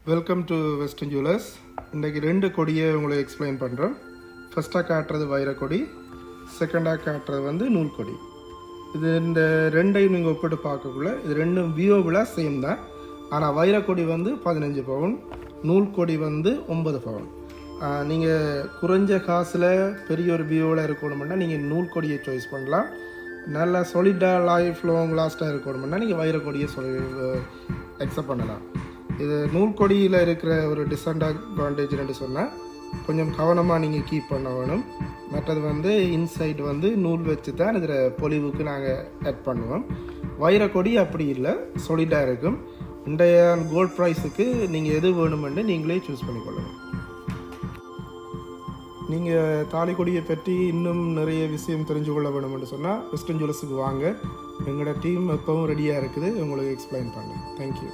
Welcome to western jewellers. இன்றைக்கி 2 கொடியை உங்களுக்கு எக்ஸ்பிளைன் பண்ணுறோம். ஃபஸ்ட்டாக காட்டுறது வைரக்கொடி, செகண்டாக காட்டுறது வந்து நூல் கொடி. இது இந்த ரெண்டையும் நீங்கள் ஒப்பிட்டு பார்க்கக்குள்ள இது ரெண்டும் வியோவில் சேம் தான். ஆனால் வைரக்கொடி வந்து 15 பவுன், நூல் கொடி வந்து 9 பவுன். நீங்கள் குறைஞ்ச காசில் பெரிய ஒரு வியோவில் இருக்கணும்னா நீங்கள் நூல் கொடியை சாய்ஸ் பண்ணலாம். நல்லா சாலிடாக லைஃப் லாங் லாஸ்ட்டாக இருக்கணும்னா நீங்கள் வைரக்கொடியை அக்செப்ட் பண்ணலாம். இது நூல் கொடியில் இருக்கிற ஒரு டிஸ்அட்வான்டேஜ்னு சொன்னால் கொஞ்சம் கவனமாக நீங்கள் கீப் பண்ண வேணும். மற்றது வந்து இன்சைட் வந்து நூல் வச்சு தான் இதில் பொலிவுக்கு நாங்கள் ஆட் பண்ணுவோம். வைரக்கொடி அப்படி இல்லை, சாலிடாக இருக்கும். இன்றைய கோல்ட் ப்ரைஸுக்கு நீங்கள் எது வேணுமென்று நீங்களே சூஸ் பண்ணிக்கொள்ளணும். நீங்கள் தாலிக்கொடியை பற்றி இன்னும் நிறைய விஷயம் தெரிஞ்சு கொள்ள வேணும்னு சொன்னால் வெஸ்டர்ன் ஜுவல்லர்ஸுக்கு வாங்க. எங்களோட டீம் எப்பவும் ரெடியாக இருக்குது உங்களுக்கு எக்ஸ்பிளைன் பண்ணேன். தேங்க்யூ.